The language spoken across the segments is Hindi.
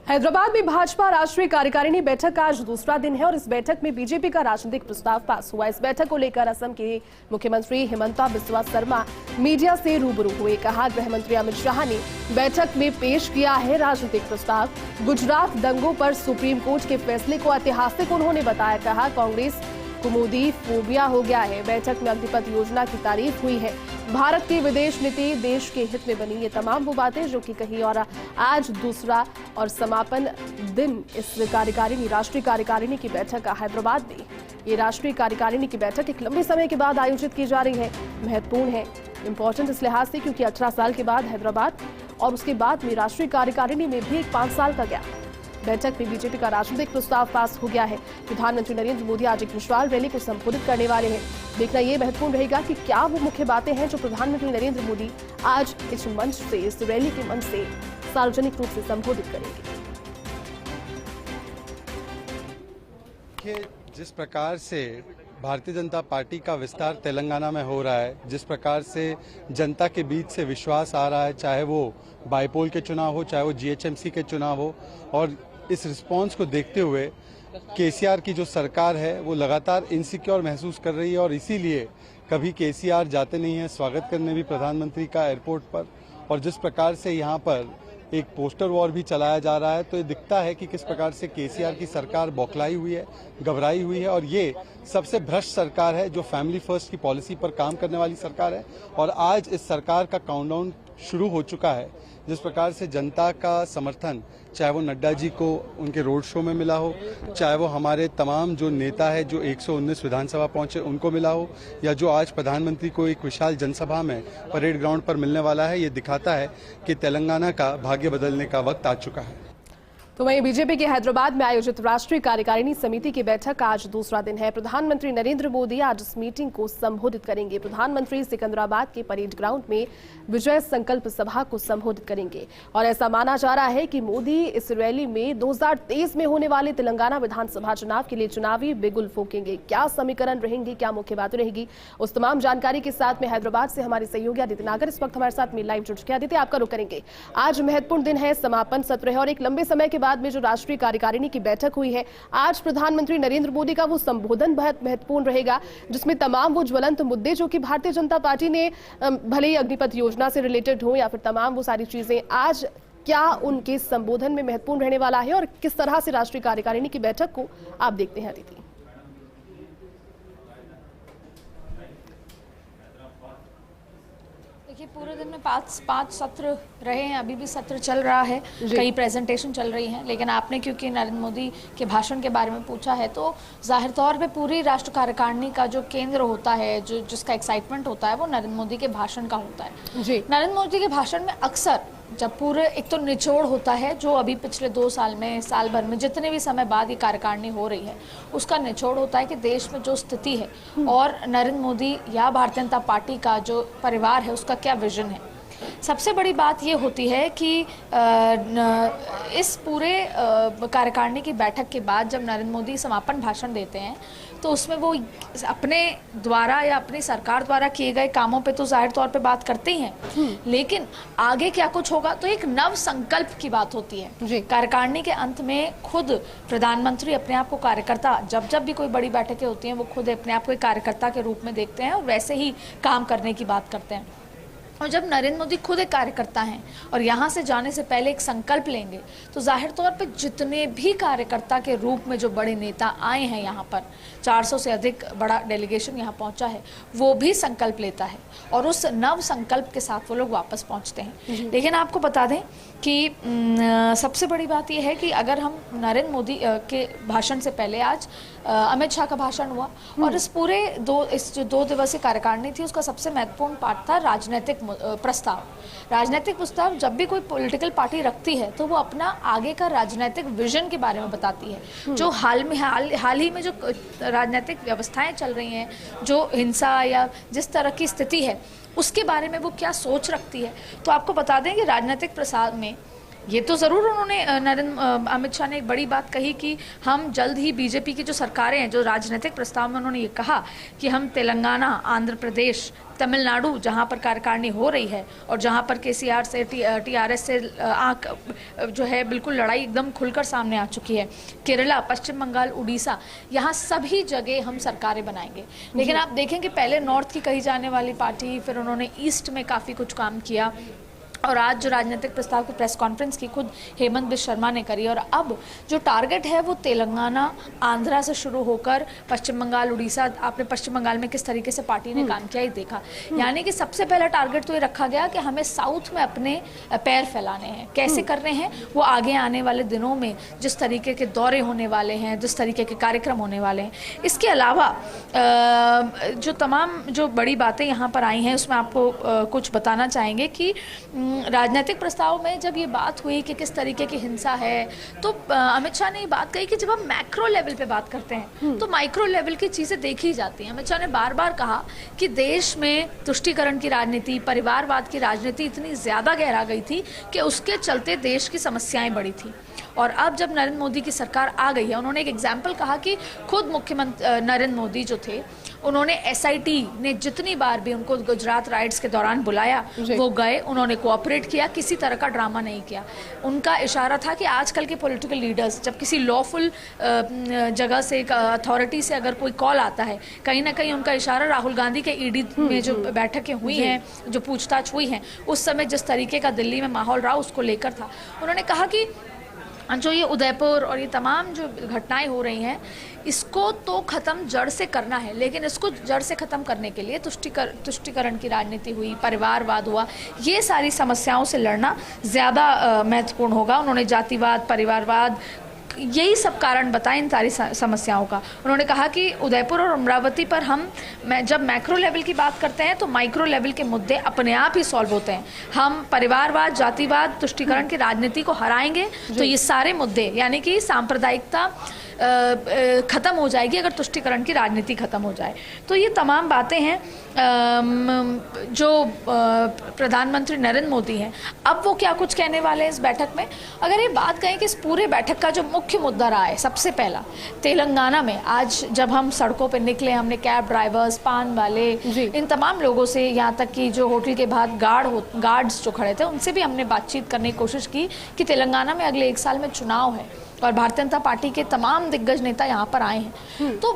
हैदराबाद में भाजपा राष्ट्रीय कार्यकारिणी बैठक का आज दूसरा दिन है और इस बैठक में बीजेपी का राजनीतिक प्रस्ताव पास हुआ। इस बैठक को लेकर असम के मुख्यमंत्री हिमंता बिस्वा शर्मा मीडिया से रूबरू हुए। कहा, गृह मंत्री अमित शाह ने बैठक में पेश किया है राजनीतिक प्रस्ताव। गुजरात दंगों पर सुप्रीम कोर्ट के फैसले को ऐतिहासिक उन्होंने बताया। कहा, कांग्रेस को मोदी फोबिया हो गया है। बैठक में अग्निपथ योजना की तारीफ हुई है। भारत की विदेश नीति देश के हित में बनी। ये तमाम वो बातें जो कि कही। और आज दूसरा और समापन दिन इस कार्यकारिणी राष्ट्रीय कार्यकारिणी की बैठक हैदराबाद में। ये राष्ट्रीय कार्यकारिणी की बैठक एक लंबे समय के बाद आयोजित की जा रही है। महत्वपूर्ण है, इंपॉर्टेंट इस लिहाज से क्योंकि 18 साल के बाद हैदराबाद और उसके बाद में राष्ट्रीय कार्यकारिणी में भी एक 5 साल का गैप। बैठक में बीजेपी का राजनीतिक प्रस्ताव पास हो गया है। प्रधानमंत्री नरेंद्र मोदी आज एक विशाल रैली को संबोधित करने वाले हैं। देखना यह महत्वपूर्ण रहेगा कि क्या वो मुख्य बातें हैं जो प्रधानमंत्री नरेंद्र मोदी आज इस मंच से, इस रैली के मंच से सार्वजनिक रूप से संबोधित करेंगे। जिस प्रकार से भारतीय जनता पार्टी का विस्तार तेलंगाना में हो रहा है, जिस प्रकार से जनता के बीच से विश्वास आ रहा है, चाहे वो बाईपोल के चुनाव हो, चाहे वो जीएचएमसी के चुनाव हो, और इस रिस्पांस को देखते हुए केसीआर की जो सरकार है वो लगातार इनसिक्योर महसूस कर रही है और इसीलिए कभी केसीआर जाते नहीं है स्वागत करने भी प्रधानमंत्री का एयरपोर्ट पर। और जिस प्रकार से यहाँ पर एक पोस्टर वॉर भी चलाया जा रहा है, तो ये दिखता है कि किस प्रकार से केसीआर की सरकार बौखलाई हुई है, घबराई हुई है और ये सबसे भ्रष्ट सरकार है जो फैमिली फर्स्ट की पॉलिसी पर काम करने वाली सरकार है। और आज इस सरकार का काउंटडाउन शुरू हो चुका है। जिस प्रकार से जनता का समर्थन, चाहे वो नड्डा जी को उनके रोड शो में मिला हो, चाहे वो हमारे तमाम जो नेता है जो 119 विधानसभा पहुंचे उनको मिला हो, या जो आज प्रधानमंत्री को एक विशाल जनसभा में परेड ग्राउंड पर मिलने वाला है, ये दिखाता है कि तेलंगाना का भाग्य बदलने का वक्त आ चुका है। तो वहीं बीजेपी के हैदराबाद में आयोजित राष्ट्रीय कार्यकारिणी समिति की बैठक का आज दूसरा दिन है। प्रधानमंत्री नरेंद्र मोदी आज इस मीटिंग को संबोधित करेंगे। प्रधानमंत्री सिकंदराबाद के परेड ग्राउंड में विजय संकल्प सभा को संबोधित करेंगे और ऐसा माना जा रहा है कि मोदी इस रैली में 2023 में होने वाले तेलंगाना विधानसभा चुनाव के लिए चुनावी बिगुल फूकेंगे। क्या समीकरण रहेंगे, क्या मुख्य बातें रहेगी, उस तमाम जानकारी के साथ में हैदराबाद से हमारे सहयोगी आदित्य नागर इस वक्त हमारे साथ में लाइव जुड़ चुके हैं। आदित्य, आपका रुख करेंगे। आज महत्वपूर्ण दिन है, समापन सत्र है और एक लंबे समय के बाद में जो राष्ट्रीय कार्यकारिणी की बैठक हुई है, आज प्रधानमंत्री नरेंद्र मोदी का वो संबोधन बहुत महत्वपूर्ण रहेगा जिसमें तमाम वो ज्वलंत मुद्दे जो कि भारतीय जनता पार्टी ने भले ही अग्निपथ योजना से रिलेटेड हो या फिर तमाम वो सारी चीजें, आज क्या उनके संबोधन में महत्वपूर्ण रहने वाला है और किस तरह से राष्ट्रीय कार्यकारिणी की बैठक को आप देखते हैं अदिति? देखिए, पूरे दिन में पांच सत्र रहे हैं, अभी भी सत्र चल रहा है, कई प्रेजेंटेशन चल रही हैं, लेकिन आपने क्योंकि नरेंद्र मोदी के भाषण के बारे में पूछा है तो जाहिर तौर पे पूरी राष्ट्र कार्यकारिणी का जो केंद्र होता है, जो जिसका एक्साइटमेंट होता है, वो नरेंद्र मोदी के भाषण का होता है। नरेंद्र मोदी के भाषण में अक्सर जब पूरे एक तो निचोड़ होता है जो अभी पिछले 2 साल में, साल भर में जितने भी समय बाद ये कार्यकारिणी हो रही है उसका निचोड़ होता है कि देश में जो स्थिति है और नरेंद्र मोदी या भारतीय जनता पार्टी का जो परिवार है उसका क्या विजन है। सबसे बड़ी बात ये होती है कि इस पूरे कार्यकारिणी की बैठक के बाद जब नरेंद्र मोदी समापन भाषण देते हैं तो उसमें वो अपने द्वारा या अपनी सरकार द्वारा किए गए कामों पे तो जाहिर तौर पे बात करते ही हैं, लेकिन आगे क्या कुछ होगा तो एक नव संकल्प की बात होती है। कार्यकारिणी के अंत में खुद प्रधानमंत्री अपने आप को कार्यकर्ता, जब जब भी कोई बड़ी बैठकें होती हैं वो खुद अपने आप को एक कार्यकर्ता के रूप में देखते हैं और वैसे ही काम करने की बात करते हैं। और जब नरेंद्र मोदी खुद एक कार्यकर्ता हैं और यहाँ से जाने से पहले एक संकल्प लेंगे तो जाहिर तौर पे जितने भी कार्यकर्ता के रूप में जो बड़े नेता आए हैं यहाँ पर, 400 से अधिक बड़ा डेलीगेशन यहाँ पहुँचा है, वो भी संकल्प लेता है और उस नव संकल्प के साथ वो लोग वापस पहुँचते हैं। लेकिन आपको बता दें कि सबसे बड़ी बात यह है कि अगर हम नरेंद्र मोदी के भाषण से पहले आज अमित शाह का भाषण हुआ और इस पूरे इस जो 2 दिवसीय कार्यकारिणी थी उसका सबसे महत्वपूर्ण पार्ट था राजनीतिक प्रस्ताव। राजनीतिक प्रस्ताव जब भी कोई पॉलिटिकल पार्टी रखती है तो वो अपना आगे का राजनीतिक विजन के बारे में बताती है। जो हाल ही में जो राजनीतिक व्यवस्थाएं चल रही हैं, जो हिंसा या जिस तरह की स्थिति है उसके बारे में वो क्या सोच रखती है। तो आपको बता दें कि राजनीतिक प्रसार में ये तो ज़रूर उन्होंने अमित शाह ने एक बड़ी बात कही कि हम जल्द ही बीजेपी की जो सरकारें हैं, जो राजनीतिक प्रस्ताव में उन्होंने ये कहा कि हम तेलंगाना, आंध्र प्रदेश, तमिलनाडु जहां पर कार्यकारिणी हो रही है और जहां पर केसीआर से टीआरएस से जो है बिल्कुल लड़ाई एकदम खुलकर सामने आ चुकी है, केरला, पश्चिम बंगाल, उड़ीसा, यहाँ सभी जगह हम सरकारें बनाएंगे। लेकिन आप देखें कि पहले नॉर्थ की कही जाने वाली पार्टी, फिर उन्होंने ईस्ट में काफ़ी कुछ काम किया और आज जो राजनीतिक प्रस्ताव की प्रेस कॉन्फ्रेंस की खुद हेमंत बिश्व शर्मा ने करी और अब जो टारगेट है वो तेलंगाना, आंध्रा से शुरू होकर पश्चिम बंगाल, उड़ीसा, आपने पश्चिम बंगाल में किस तरीके से पार्टी ने काम किया ही देखा। यानी कि सबसे पहला टारगेट तो ये रखा गया कि हमें साउथ में अपने पैर फैलाने हैं। कैसे करने हैं वो आगे आने वाले दिनों में जिस तरीके के दौरे होने वाले हैं, जिस तरीके के कार्यक्रम होने वाले हैं। इसके अलावा जो तमाम जो बड़ी बातें यहाँ पर आई हैं उसमें आपको कुछ बताना चाहेंगे कि राजनीतिक प्रस्ताव में जब ये बात हुई कि किस तरीके की हिंसा है तो अमित शाह ने ये बात कही कि जब हम मैक्रो लेवल पे बात करते हैं तो माइक्रो लेवल की चीज़ें देखी जाती हैं। अमित शाह ने बार बार कहा कि देश में तुष्टीकरण की राजनीति, परिवारवाद की राजनीति इतनी ज़्यादा गहरा गई थी कि उसके चलते देश की समस्याएं बढ़ी थी। और अब जब नरेंद्र मोदी की सरकार आ गई है, उन्होंने एक एग्जाम्पल कहा कि खुद मुख्यमंत्री नरेंद्र मोदी जो थे उन्होंने एसआईटी ने जितनी बार भी उनको गुजरात राइट्स के दौरान बुलाया वो गए, उन्होंने कोऑपरेट किया, किसी तरह का ड्रामा नहीं किया। उनका इशारा था कि आजकल के पॉलिटिकल लीडर्स जब किसी लॉफुल जगह से, अथॉरिटी से अगर कोई कॉल आता है, कहीं ना कहीं उनका इशारा राहुल गांधी के ईडी में जो बैठकें हुई हैं, जो पूछताछ हुई हैं, उस समय जिस तरीके का दिल्ली में माहौल रहा उसको लेकर था। उन्होंने कहा कि जो ये उदयपुर और ये तमाम जो घटनाएं हो रही हैं इसको तो ख़त्म जड़ से करना है, लेकिन इसको जड़ से ख़त्म करने के लिए तुष्टीकरण की राजनीति हुई, परिवारवाद हुआ, ये सारी समस्याओं से लड़ना ज़्यादा महत्वपूर्ण होगा। उन्होंने जातिवाद, परिवारवाद, यही सब कारण बताए इन सारी समस्याओं का। उन्होंने कहा कि उदयपुर और अमरावती पर हम जब मैक्रो लेवल की बात करते हैं तो माइक्रो लेवल के मुद्दे अपने आप ही सॉल्व होते हैं। हम परिवारवाद, जातिवाद, तुष्टीकरण की राजनीति को हराएंगे तो ये सारे मुद्दे, यानी कि सांप्रदायिकता ख़त्म हो जाएगी अगर तुष्टीकरण की राजनीति ख़त्म हो जाए। तो ये तमाम बातें हैं जो प्रधानमंत्री नरेंद्र मोदी हैं। अब वो क्या कुछ कहने वाले हैं इस बैठक में। अगर ये बात कहें कि इस पूरे बैठक का जो मुख्य मुद्दा रहा है, सबसे पहला तेलंगाना में आज जब हम सड़कों पर निकले, हमने कैब ड्राइवर्स, पान वाले, इन तमाम लोगों से, यहाँ तक कि जो होटल के बाहर गार्ड्स जो खड़े थे उनसे भी हमने बातचीत करने की कोशिश की कि तेलंगाना में अगले 1 साल में चुनाव है और भारतीय जनता पार्टी के तमाम दिग्गज नेता यहाँ पर आए हैं। तो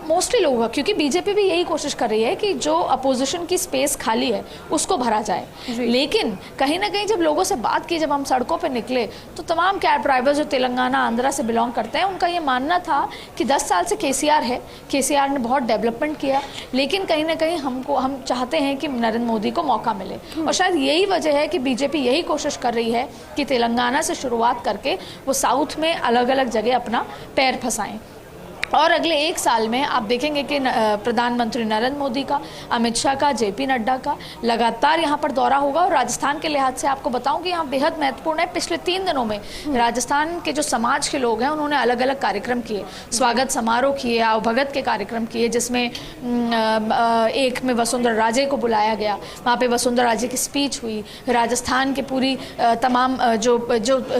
मोस्टली लोग, क्योंकि बीजेपी भी यही कोशिश कर रही है कि जो अपोजिशन की स्पेस खाली है उसको भरा जाए, लेकिन कहीं ना कहीं जब लोगों से बात की, जब हम सड़कों पे निकले तो तमाम कैब ड्राइवर जो तेलंगाना, आंध्रा से बिलोंग करते हैं उनका ये मानना था कि 10 साल से केसीआर है, केसीआर ने बहुत डेवलपमेंट किया, लेकिन कहीं ना कहीं हम चाहते हैं कि नरेंद्र मोदी को मौका मिले। और शायद यही वजह है कि बीजेपी यही कोशिश कर रही है कि तेलंगाना से शुरुआत करके वो साउथ में अलग अलग जगह अपना पैर फंसाएं। और अगले 1 साल में आप देखेंगे कि प्रधानमंत्री नरेंद्र मोदी का, अमित शाह का, जेपी नड्डा का लगातार यहाँ पर दौरा होगा। और राजस्थान के लिहाज से आपको बताऊं कि यहाँ बेहद महत्वपूर्ण है। पिछले 3 दिनों में राजस्थान के जो समाज के लोग हैं उन्होंने अलग अलग कार्यक्रम किए, स्वागत समारोह किए, आवभगत के कार्यक्रम किए, जिसमें एक में वसुंधरा राजे को बुलाया गया, वहाँ पर वसुंधरा राजे की स्पीच हुई। राजस्थान के पूरी तमाम जो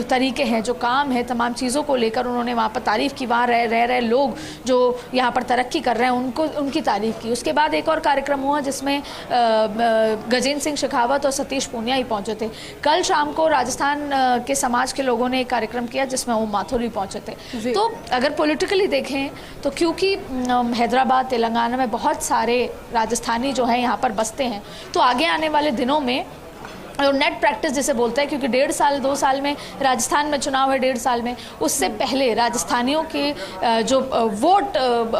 तरीके हैं, जो काम है, तमाम चीज़ों को लेकर उन्होंने वहाँ पर तारीफ़ की। वहाँ रह रहे लोग जो यहाँ पर तरक्की कर रहे हैं उनकी तारीफ की। उसके बाद एक और कार्यक्रम हुआ जिसमें गजेंद्र सिंह शेखावत और सतीश पूनिया ही पहुँचे थे। कल शाम को राजस्थान के समाज के लोगों ने एक कार्यक्रम किया जिसमें ओम माथुर भी पहुँचे थे। तो अगर पॉलिटिकली देखें तो क्योंकि हैदराबाद, तेलंगाना में बहुत सारे राजस्थानी जो हैं यहाँ पर बसते हैं, तो आगे आने वाले दिनों में और नेट प्रैक्टिस जिसे बोलते हैं, क्योंकि 1.5 साल 2 साल में राजस्थान में चुनाव है, 1.5 साल में, उससे पहले राजस्थानियों के जो वोट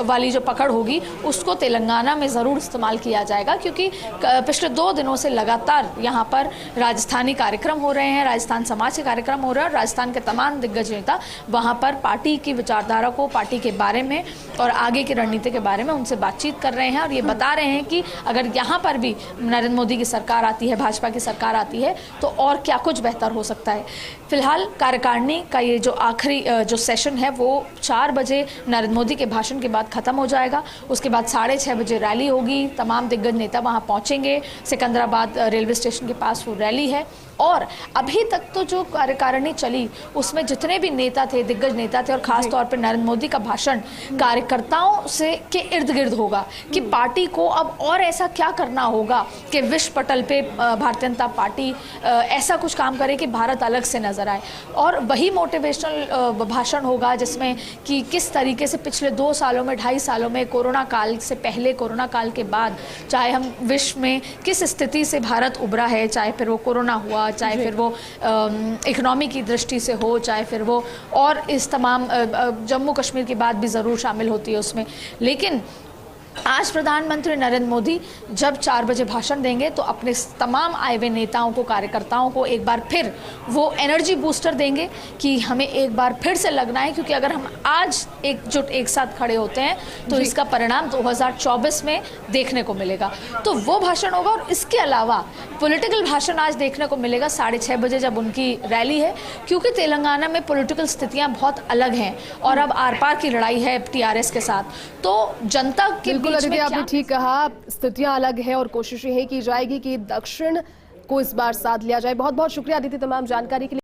वाली जो पकड़ होगी उसको तेलंगाना में ज़रूर इस्तेमाल किया जाएगा। क्योंकि पिछले 2 दिनों से लगातार यहाँ पर राजस्थानी कार्यक्रम हो रहे हैं, राजस्थान समाज के कार्यक्रम हो रहे हैं और राजस्थान के तमाम दिग्गज नेता वहाँ पर पार्टी की विचारधारा को, पार्टी के बारे में और आगे की रणनीति के बारे में उनसे बातचीत कर रहे हैं। और ये बता रहे हैं कि अगर यहाँ पर भी नरेंद्र मोदी की सरकार आती है, भाजपा की सरकार आती है, तो और क्या कुछ बेहतर हो सकता है। फिलहाल कार्यकारिणी का ये जो आखिरी जो सेशन है वो 4 बजे नरेंद्र मोदी के भाषण के बाद खत्म हो जाएगा। उसके बाद 6:30 बजे रैली होगी, तमाम दिग्गज नेता वहां पहुंचेंगे। सिकंदराबाद रेलवे स्टेशन के पास वो रैली है और अभी तक तो जो कार्यकारिणी चली उसमें जितने भी नेता थे, दिग्गज नेता थे, और खास तौर पर नरेंद्र मोदी का भाषण कार्यकर्ताओं से के इर्द गिर्द होगा कि पार्टी को अब और ऐसा क्या करना होगा कि विश्व पटल पे भारतीय जनता पार्टी ऐसा कुछ काम करे कि भारत अलग से नजर आए। और वही मोटिवेशनल भाषण होगा जिसमें कि किस तरीके से पिछले 2 सालों में, 2.5 सालों में, कोरोना काल से पहले, कोरोना काल के बाद, चाहे हम विश्व में किस स्थिति से भारत उभरा है, चाहे फिर वो कोरोना हुआ, चाहे फिर वो इकोनॉमी की दृष्टि से हो, चाहे फिर वो और इस तमाम जम्मू कश्मीर की बात भी ज़रूर शामिल होती है उसमें। लेकिन आज प्रधानमंत्री नरेंद्र मोदी जब 4 बजे भाषण देंगे तो अपने तमाम आए हुए नेताओं को, कार्यकर्ताओं को एक बार फिर वो एनर्जी बूस्टर देंगे कि हमें एक बार फिर से लगना है, क्योंकि अगर हम आज एकजुट एक साथ खड़े होते हैं तो इसका परिणाम 2024 में देखने को मिलेगा। तो वो भाषण होगा। और इसके अलावा पॉलिटिकल भाषण आज देखने को मिलेगा 6:30 बजे जब उनकी रैली है, क्योंकि तेलंगाना में पॉलिटिकल स्थितियां बहुत अलग हैं और अब आर पार की लड़ाई है टीआरएस के साथ। तो जनता के अदिति, आपने ठीक कहा, स्थितियां अलग है और कोशिश यही की जाएगी कि दक्षिण को इस बार साथ लिया जाए। बहुत बहुत शुक्रिया अदिति तमाम जानकारी के लिए।